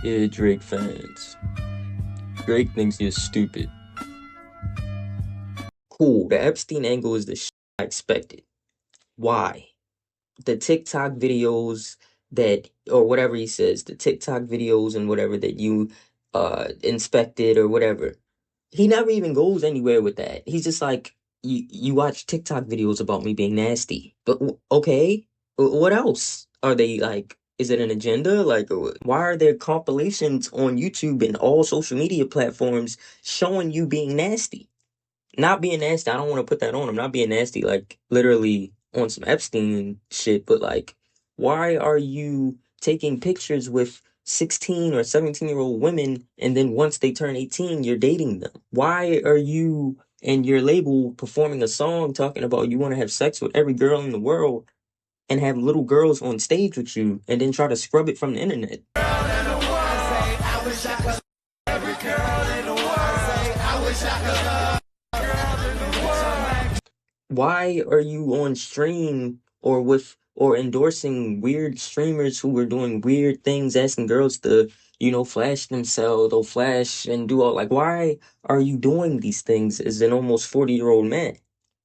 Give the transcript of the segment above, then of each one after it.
Yeah, Drake fans. Drake thinks you're stupid. Cool, the Epstein angle is the shit I expected. Why? The TikTok videos that, or whatever he says, the TikTok videos and whatever that you inspected or whatever. He never even goes anywhere with that. He's just like, you watch TikTok videos about me being nasty. But okay, what else? Are they like, is it an agenda? Like, why are there compilations on YouTube and all social media platforms showing you being nasty? Not being nasty, I don't want to put that on him. Not being nasty, like literally on some Epstein shit, but like, why are you taking pictures with 16 or 17-year-old women and then once they turn 18, you're dating them? Why are you and your label performing a song talking about you want to have sex with every girl in the world and have little girls on stage with you and then try to scrub it from the internet? Why are you on stream or with or endorsing weird streamers who were doing weird things, asking girls to, flash themselves or flash and do all like why are you doing these things as an almost 40-year-old man?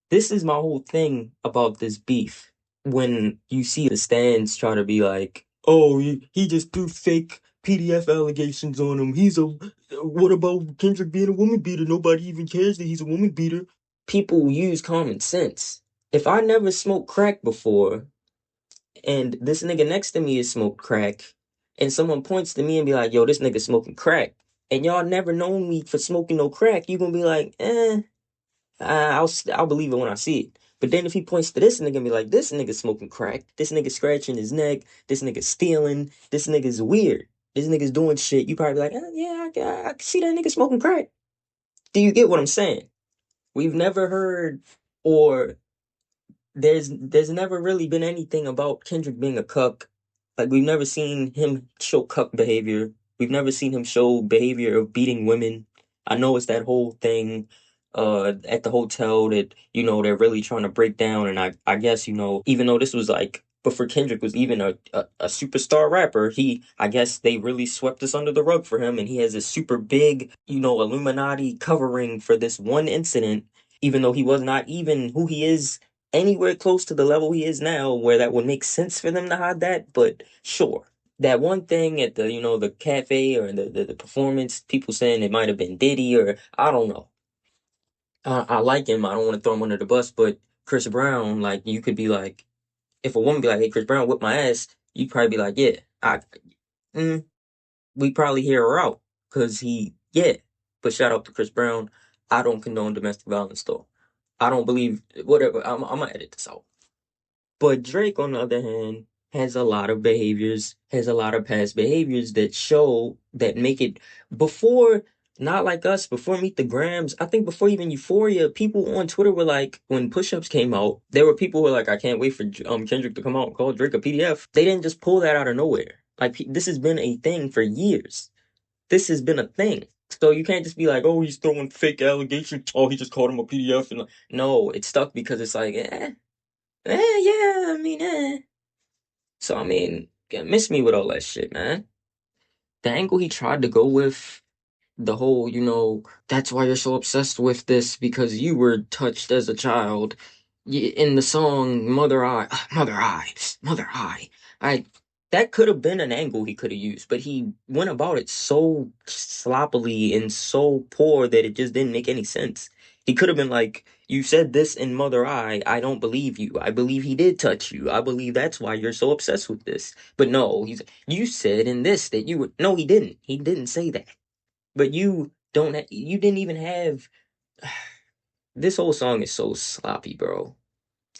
This is my whole thing about this beef. When you see the stands try to be like, oh, he just threw fake PDF allegations on him. What about Kendrick being a woman beater? Nobody even cares that he's a woman beater. People use common sense. If I never smoked crack before, and this nigga next to me has smoked crack, and someone points to me and be like, yo, this nigga smoking crack, and y'all never known me for smoking no crack, you gonna be like, I'll believe it when I see it. But then if he points to this nigga and be like, this nigga smoking crack, this nigga scratching his neck, this nigga stealing, this nigga's weird, this nigga's doing shit, you probably be like, yeah, I can see that nigga smoking crack. Do you get what I'm saying? We've never heard, or there's never really been anything about Kendrick being a cuck. Like we've never seen him show cuck behavior. We've never seen him show behavior of beating women. I know it's that whole thing at the hotel that, they're really trying to break down, and I guess, even though this was like before Kendrick was even a superstar rapper, I guess they really swept this under the rug for him, and he has this super big, Illuminati covering for this one incident, even though he was not even who he is anywhere close to the level he is now where that would make sense for them to hide that, but sure. That one thing at the, the cafe or the performance, people saying it might have been Diddy or I don't know. I like him. I don't want to throw him under the bus, but Chris Brown, like you could be like, if a woman be like, "Hey, Chris Brown whipped my ass," you'd probably be like, "Yeah, mm, we probably hear her out because yeah." But shout out to Chris Brown. I don't condone domestic violence though. I don't believe whatever. I'm gonna edit this out. But Drake, on the other hand, has a lot of behaviors, has a lot of past behaviors that show that make it before, not like us, before Meet the Grams. I think before even Euphoria, people on Twitter were like, when Push Ups came out, there were people who were like, I can't wait for Kendrick to come out and call Drake a PDF. They didn't just pull that out of nowhere. Like, this has been a thing for years. This has been a thing. So you can't just be like, oh, he's throwing fake allegations. Oh, he just called him a PDF. And like, no, it stuck because it's like, yeah, I mean, So, I mean, miss me with all that shit, man. The angle he tried to go with, the whole, that's why you're so obsessed with this because you were touched as a child. In the song Mother Eye, Mother Eye, Mother Eye. I That could have been an angle he could have used, but he went about it so sloppily and so poor that it just didn't make any sense. He could have been like, you said this in Mother Eye, I don't believe you. I believe he did touch you. I believe that's why you're so obsessed with this. But no, you said in this that you would, no, he didn't. He didn't say that. But you didn't even have, this whole song is so sloppy, bro.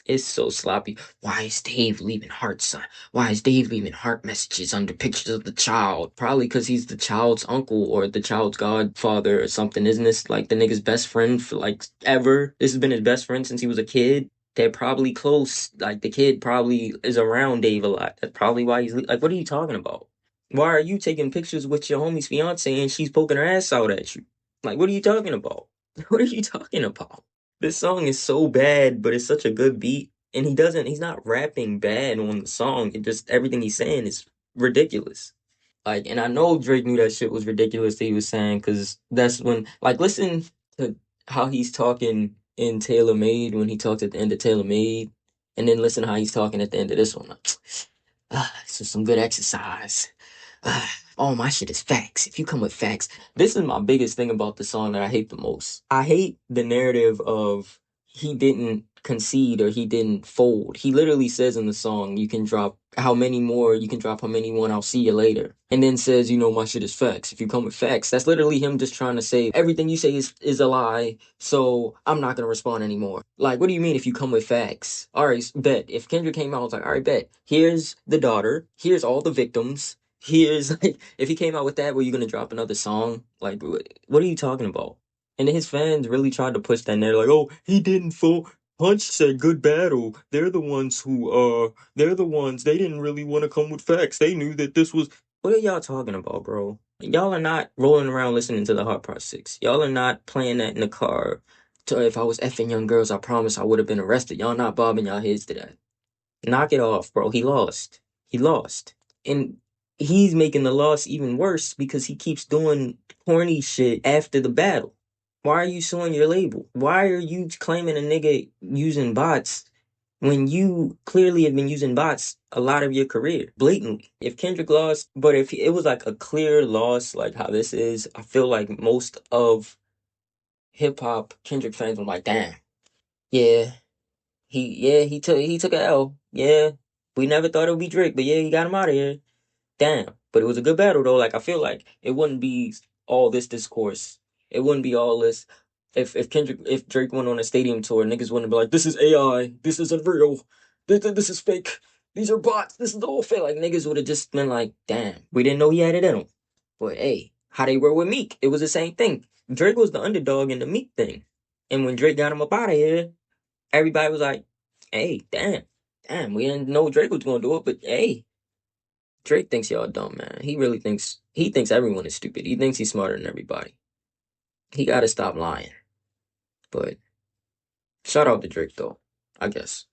It's so sloppy. Why is Dave leaving hearts? Why is Dave leaving heart messages under pictures of the child? Probably because he's the child's uncle or the child's godfather or something. Isn't this like the nigga's best friend for like ever? This has been his best friend since he was a kid. They're probably close. Like the kid probably is around Dave a lot. That's probably why like, what are you talking about? Why are you taking pictures with your homie's fiance and she's poking her ass out at you? Like, what are you talking about? What are you talking about? This song is so bad, but it's such a good beat. And he's not rapping bad on the song. It just, everything he's saying is ridiculous. Like, and I know Drake knew that shit was ridiculous that he was saying, because that's when, like, listen to how he's talking in Tailor Made when he talked at the end of Tailor Made, and then listen to how he's talking at the end of this one. Like, this is some good exercise. All my shit is facts. If you come with facts, this is my biggest thing about the song that I hate the most. I hate the narrative of he didn't concede or he didn't fold. He literally says in the song, you can drop how many more, you can drop how many more, and I'll see you later. And then says, my shit is facts. If you come with facts, that's literally him just trying to say everything you say is a lie, so I'm not gonna respond anymore. Like, what do you mean if you come with facts? All right, bet. If Kendrick came out, I was like, all right, bet. Here's the daughter. Here's all the victims. Here's like, if he came out with that, were you gonna drop another song? Like, what are you talking about? And then his fans really tried to push that narrative, like, oh, he didn't fall. Punch said good battle. They're the ones, they didn't really want to come with facts. They knew that this was. What are y'all talking about, bro? Y'all are not rolling around listening to the Hot Part 6. Y'all are not playing that in the car. So if I was effing young girls, I promise I would have been arrested. Y'all not bobbing y'all heads to that. Knock it off, bro. He lost. He lost. And he's making the loss even worse because he keeps doing corny shit after the battle. Why are you suing your label? Why are you claiming a nigga using bots when you clearly have been using bots a lot of your career, blatantly? If Kendrick lost, but if it was like a clear loss, like how this is, I feel like most of hip hop Kendrick fans were like, damn, yeah, he took a L. Yeah, we never thought it would be Drake, but yeah, he got him out of here. Damn. But it was a good battle though. Like I feel like it wouldn't be all this discourse. It wouldn't be all this. If Drake went on a stadium tour, niggas wouldn't be like, this is AI, this isn't real, this is fake, these are bots, this is all fake. Like niggas would have just been like, damn, we didn't know he had it in him. But hey, how they were with Meek, it was the same thing. Drake was the underdog in the Meek thing, and when Drake got him up out of here, everybody was like, hey, damn, we didn't know Drake was gonna do it, but hey, Drake thinks y'all dumb, man. He thinks everyone is stupid. He thinks he's smarter than everybody. He gotta stop lying. But shout out to Drake though, I guess.